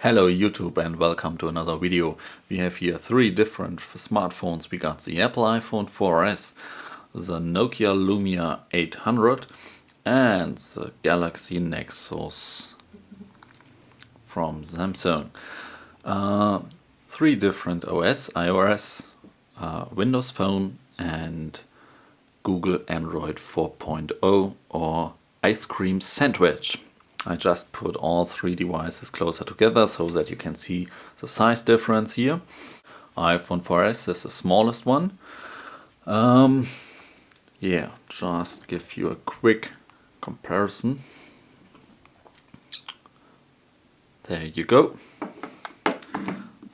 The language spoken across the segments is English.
Hello YouTube and welcome to another video. We have here three different smartphones. We got the Apple iPhone 4S, the Nokia Lumia 800 and the Galaxy Nexus from Samsung. Three different OS, iOS, Windows Phone and Google Android 4.0 or Ice Cream Sandwich. I just put all three devices closer together so that you can see the size difference here. iPhone 4S is the smallest one. Just give you a quick comparison. There you go.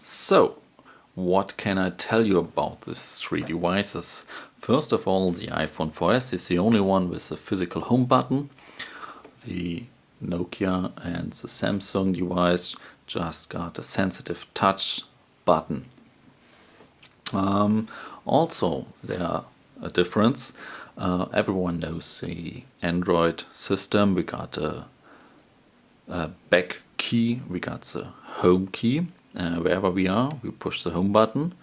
So, what can I tell you about these three devices? First of all, the iPhone 4S is the only one with a physical home button. The Nokia and the Samsung device just got a sensitive touch button. Also, there a difference. Everyone knows the Android system. We got a back key, we got the home key. Wherever we are, we push the home button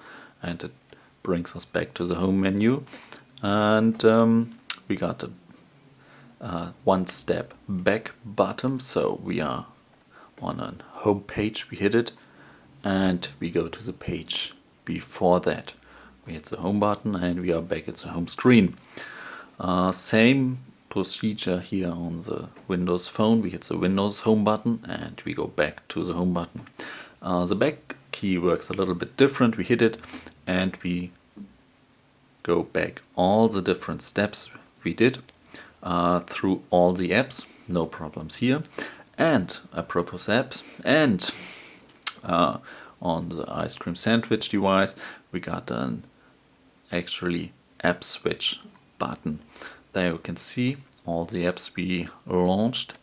and it brings us back to the home menu. And we got a one step back button, so we are on a home page, we hit it and we go to the page before that. We hit the home button and we are back at the home screen. Same procedure here on the Windows Phone. We hit the Windows home button and we go back to the home button. The back key works a little bit different. We hit it and we go back all the different steps we did through all the apps, no problems here. And apropos apps, and on the Ice Cream Sandwich device we got an actually app switch button. There you can see all the apps we launched.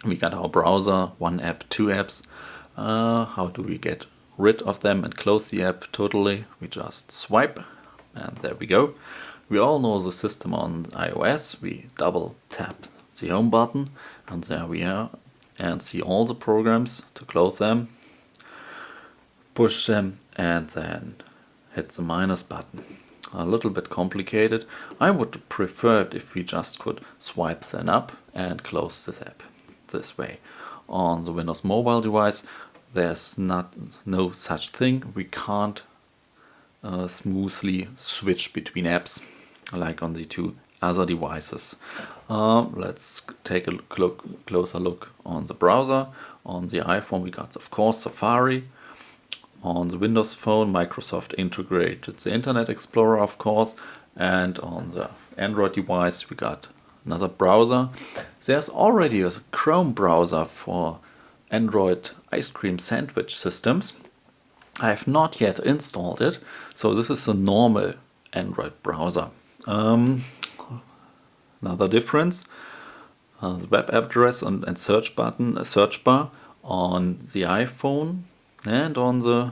We got our browser, one app, two apps. How do we get rid of them and close the app totally? We just swipe and there we go. We all know the system on iOS. We double tap the home button and there we are and see all the programs. To close them, push them and then hit the minus button. A little bit complicated. I would prefer it if we just could swipe them up and close the app this way. On the Windows mobile device there's no such thing. We can't smoothly switch between apps like on the two other devices. Let's take a closer look on the browser. On the iPhone we got of course Safari. On the Windows Phone Microsoft integrated the Internet Explorer of course, and on the Android device we got another browser. There's already a Chrome browser for Android Ice Cream Sandwich systems. I have not yet installed it, so this is a normal Android browser. Another difference, the web address and search button, search bar on the iPhone and on the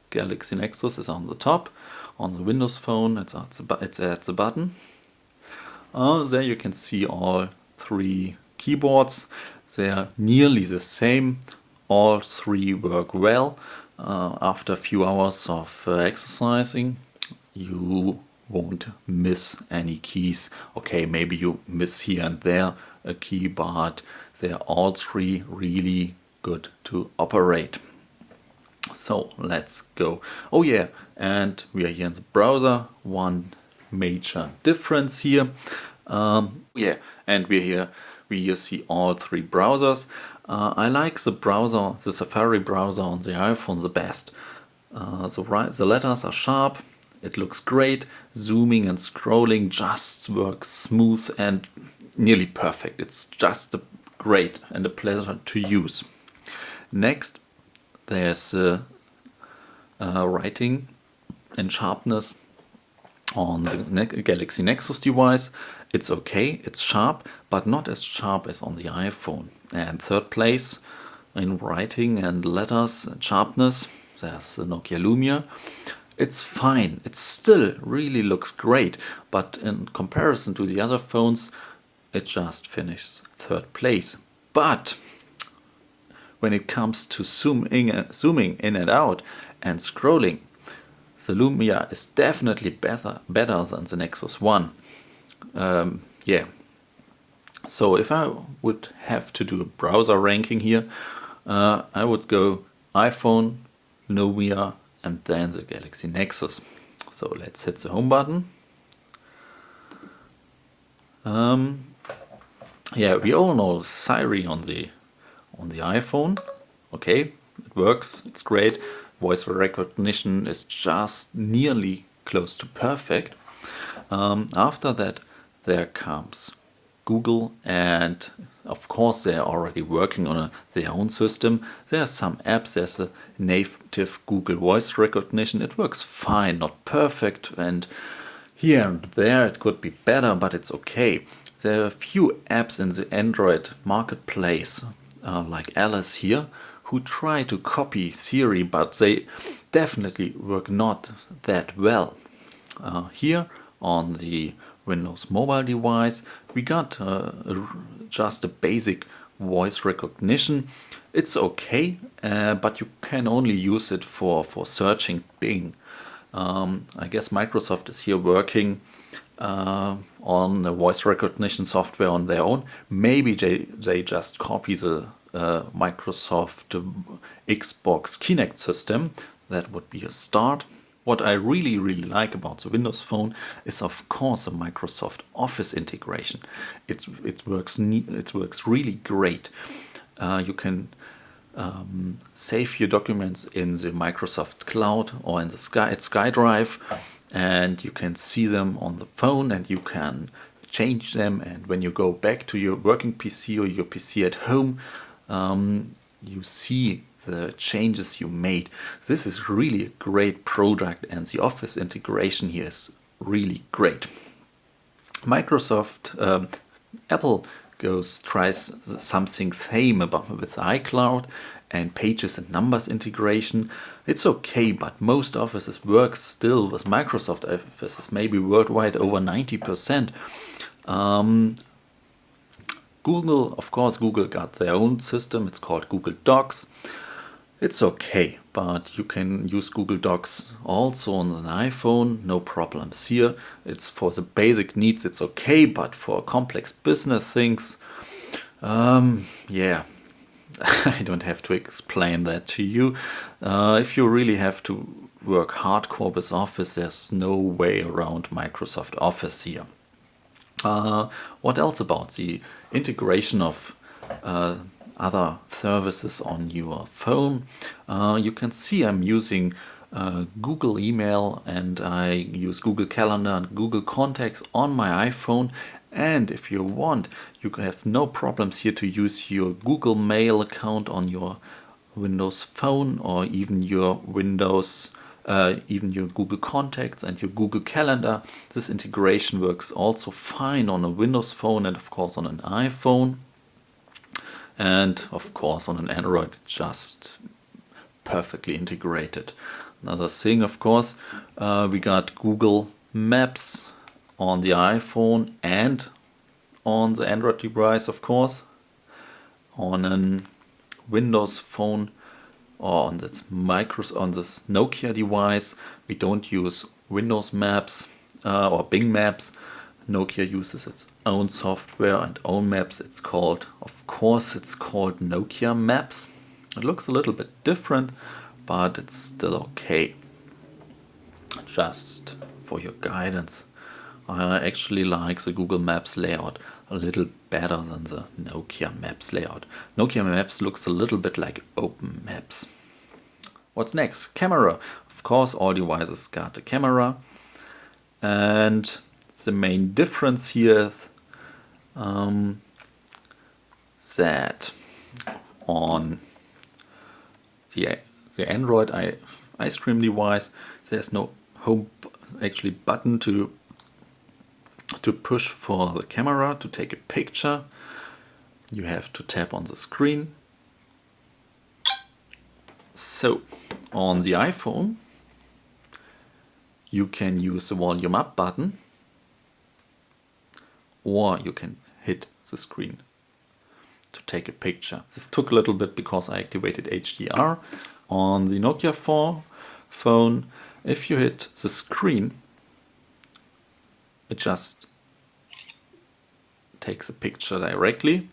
Galaxy Nexus is on the top. On the Windows Phone it's at the button. There you can see all three keyboards. They are nearly the same. All three work well. After a few hours of exercising, you won't miss any keys. Okay, maybe you miss here and there a key, but they are all three really good to operate. So let's go. Oh yeah, and we are here in the browser. One major difference here. And we here see all three browsers. I like the Safari browser on the iPhone the best. The letters are sharp, it looks great, zooming and scrolling just works smooth and nearly perfect. It's just great and a pleasure to use. Next, there's writing and sharpness on the Galaxy Nexus device. It's okay, it's sharp, but not as sharp as on the iPhone. And third place in writing and letters and sharpness, there's the Nokia Lumia. It's fine, it still really looks great, but in comparison to the other phones, it just finished third place. But when it comes to zooming in and out and scrolling, the Lumia is definitely better than the Nexus 1. Yeah. So if I would have to do a browser ranking here, I would go iPhone, Lumia, and then the Galaxy Nexus. So let's hit the home button. Yeah, we all know Siri on the iPhone. Okay, it works, it's great. Voice recognition is just nearly close to perfect. After that, there comes Google, and of course they're already working on their own system. There are some apps, there's a native Google voice recognition. It works fine, not perfect, and here and there it could be better, but it's okay. There are a few apps in the Android marketplace, like Alice here, who try to copy Siri, but they definitely work not that well. Here on the Windows mobile device, we got just a basic voice recognition. It's okay, but you can only use it for searching Bing. I guess Microsoft is here working on a voice recognition software on their own. Maybe they just copy the Microsoft Xbox Kinect system. That would be a start. What I really like about the Windows Phone is, of course, the Microsoft Office integration. It works really great. You can save your documents in the Microsoft Cloud or in the SkyDrive, and you can see them on the phone, and you can change them. And when you go back to your working PC or your PC at home, you see the changes you made. This is really a great product, and the Office integration here is really great. Microsoft, Apple tries something same with iCloud and Pages and Numbers integration. It's okay, but most offices work still with Microsoft offices, maybe worldwide over 90%. Google, of course, Google got their own system. It's called Google Docs. It's okay, but you can use Google Docs also on an iPhone, no problems here. It's for the basic needs, it's okay, but for complex business things, yeah, I don't have to explain that to you. If you really have to work hardcore with Office, there's no way around Microsoft Office here. What else about the integration of other services on your phone? You can see I'm using Google Email, and I use Google Calendar and Google Contacts on my iPhone. And if you want, you have no problems here to use your Google Mail account on your Windows Phone, or even your even your Google Contacts and your Google Calendar. This integration works also fine on a Windows Phone, and of course on an iPhone. And of course on an Android, just perfectly integrated. Another thing, of course, we got Google Maps on the iPhone and on the Android device, of course. On a Windows phone or on this Nokia device, we don't use Windows Maps or Bing Maps. Nokia uses its own software and own maps. It's called Nokia Maps. It looks a little bit different, but it's still okay. Just for your guidance, I actually like the Google Maps layout a little better than the Nokia Maps layout. Nokia Maps looks a little bit like Open Maps. What's next? Camera. Of course, all devices got a camera, and the main difference here is that on the Android ice cream device, there's no home button to push for the camera to take a picture. You have to tap on the screen. So on the iPhone, you can use the volume up button, or you can hit the screen. to take a picture. This took a little bit because I activated HDR. On the Nokia phone, if you hit the screen, it just takes a picture directly.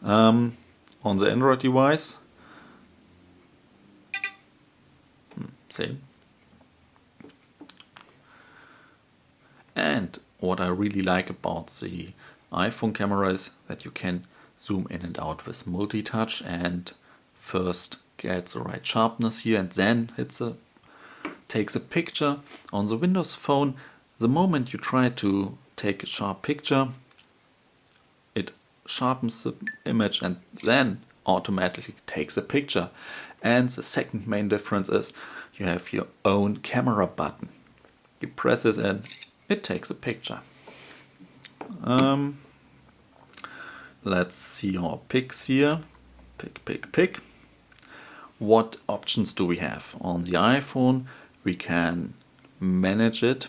On the Android device, same. And what I really like about the iPhone camera is that you can zoom in and out with multi-touch and first get the right sharpness here and then takes a picture. On the Windows phone, the moment you try to take a sharp picture, it sharpens the image and then automatically takes a picture. And the second main difference is you have your own camera button. You press it and it takes a picture. Let's see our picks here. Pick. What options do we have? On the iPhone, we can manage it.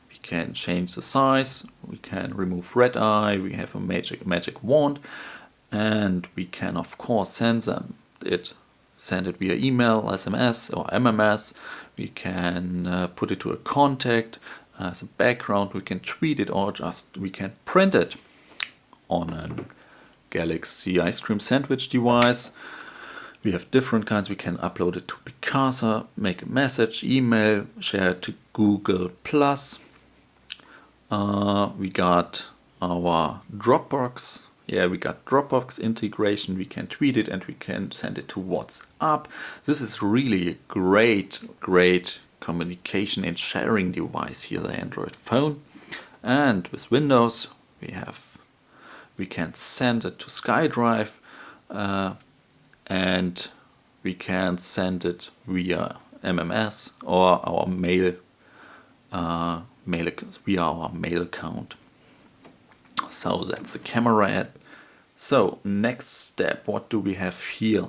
We can change the size. We can remove red eye. We have a magic wand, and we can of course send it via email, SMS, or MMS. We can put it to a contact as a background. We can tweet it, or just we can print it on a Galaxy ice cream sandwich device. We have different kinds. We can upload it to Picasa, make a message, email, share it to Google+. We got our Dropbox. Yeah, we got Dropbox integration. We can tweet it and we can send it to WhatsApp. This is really a great communication and sharing device here, the Android phone. And with Windows, we can send it to SkyDrive, and we can send it via MMS or our mail via our mail account. So that's the camera app. So next step, what do we have here?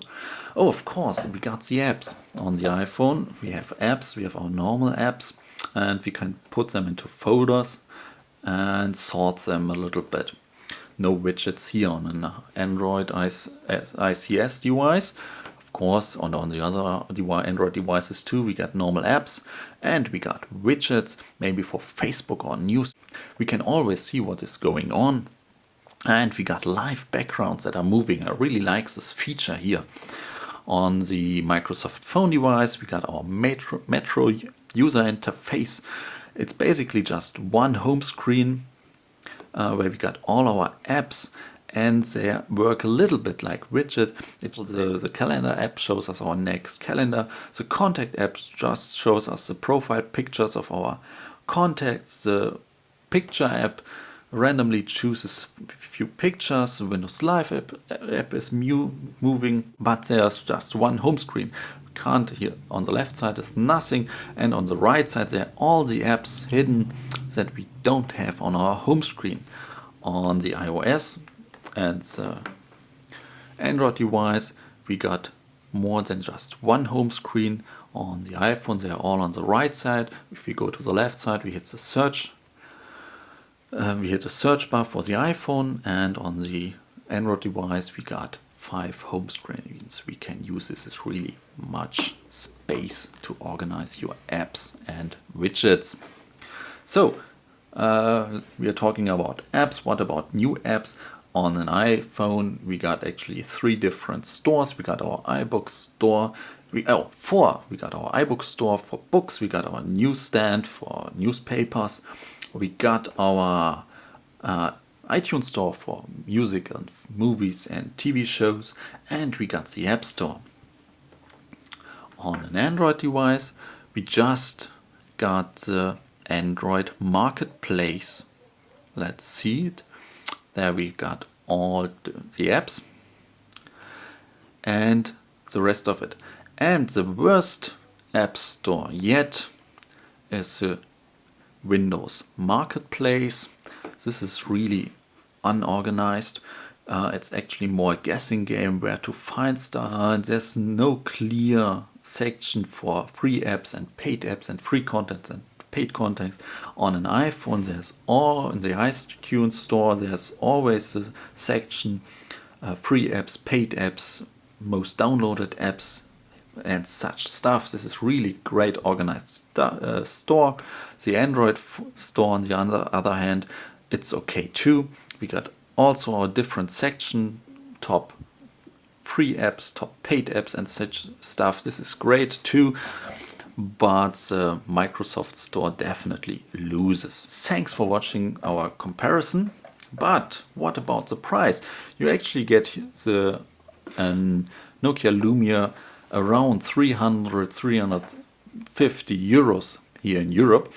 Oh, of course, we got the apps. On the iPhone, we have apps, we have our normal apps, and we can put them into folders and sort them a little bit. No widgets here on an Android ICS device. Of course, on the other Android devices too, we got normal apps and we got widgets, maybe for Facebook or news. We can always see what is going on. And we got live backgrounds that are moving. I really like this feature here. On the Microsoft phone device, we got our Metro user interface. It's basically just one home screen where we got all our apps, and they work a little bit like widget. The calendar app shows us our next calendar. The contact app just shows us the profile pictures of our contacts. The picture app randomly chooses a few pictures. The Windows Live app is moving, but there's just one home screen. Can't here on the left side is nothing, and on the right side there are all the apps hidden that we don't have on our home screen. On the iOS and the Android device, we got more than just one home screen. On the iPhone, they are all on the right side. If we go to the left side, we hit the search. We hit the search bar for the iPhone, and on the Android device, we got 5 home screens we can use. This is really much space to organize your apps and widgets. So we are talking about apps. What about new apps? On an iPhone, we got actually 3 different stores. We got our iBook store. 4. We got our iBook store for books. We got our newsstand for newspapers. We got our iTunes store for music and movies and TV shows, and we got the App Store. On an Android device, we just got the Android Marketplace. Let's see it. There we got all the apps and the rest of it. And the worst App Store yet is the Windows Marketplace. This is really unorganized. It's actually more a guessing game where to find stuff. There's no clear section for free apps and paid apps and free content and paid contents. On an iPhone, there's all in the iTunes store. There's always a section free apps, paid apps, most downloaded apps, and such stuff. This is really great organized store. The Android store, on the other hand, it's okay too. We got also our different section, top free apps, top paid apps, and such stuff. This is great too, but the Microsoft store definitely loses. Thanks for watching our comparison. But what about the price? You actually get the Nokia Lumia around 350 euros here in Europe.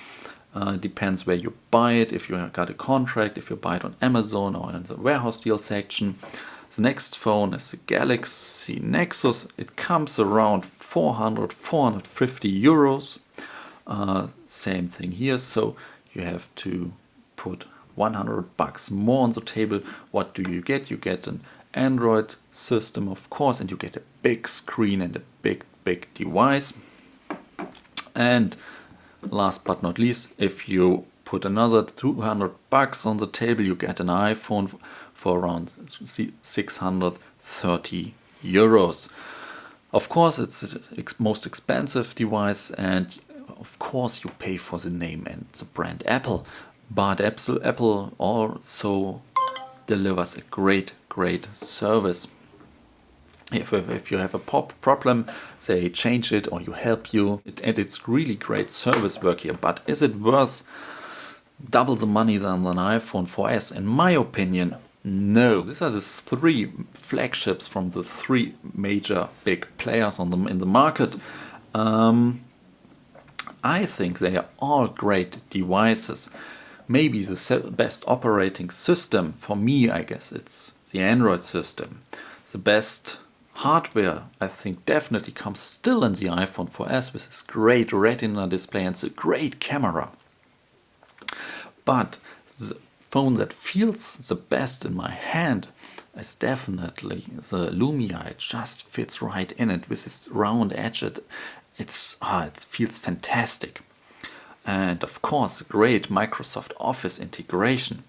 Depends where you buy it, if you got a contract, if you buy it on Amazon or in the warehouse deal section. The next phone is the Galaxy Nexus. It comes around 450 euros. Same thing here, so you have to put 100 bucks more on the table. What do you get? You get an Android system, of course, and you get a big screen and a big device. And last but not least, if you put another 200 bucks on the table, you get an iPhone for around 630 euros. Of course, it's the most expensive device, and of course you pay for the name and the brand Apple. But Apple also delivers a great service. If you have a problem, they change it or you help you. And it's really great service work here. But is it worth double the money than an iPhone 4S? In my opinion, no. These are the three flagships from the three major big players in the market. I think they are all great devices. Maybe the best operating system, for me, I guess it's the Android system. The best hardware, I think, definitely comes still in the iPhone 4S with this great Retina display and the great camera. But the phone that feels the best in my hand is definitely the Lumia. It just fits right in it with this round edge. It feels fantastic. And of course, great Microsoft Office integration.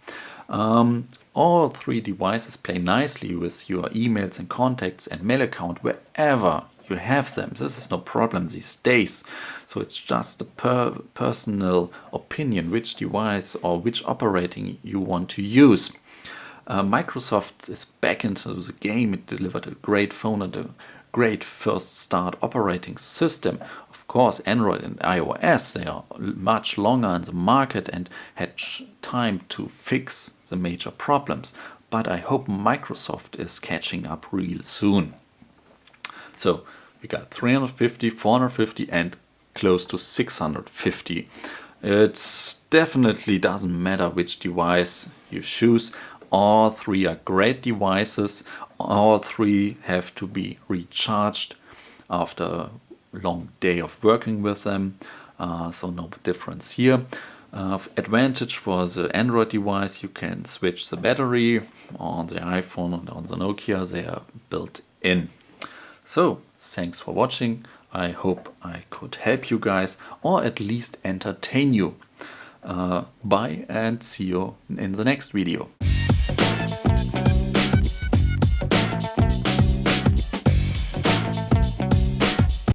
All three devices play nicely with your emails and contacts and mail account wherever you have them. This is no problem these days. So it's just a personal opinion which device or which operating you want to use. Microsoft is back into the game. It delivered a great phone and a great first start operating system. Of course, Android and iOS, they are much longer in the market and had time to fix the major problems. But I hope Microsoft is catching up real soon. So we got 350, 450 and close to 650. It definitely doesn't matter which device you choose. All three are great devices. All three have to be recharged after a long day of working with them. So no difference here. Advantage for the Android device, you can switch the battery. On the iPhone and on the Nokia, they are built in. So thanks for watching. I hope I could help you guys or at least entertain you. Bye and see you in the next video.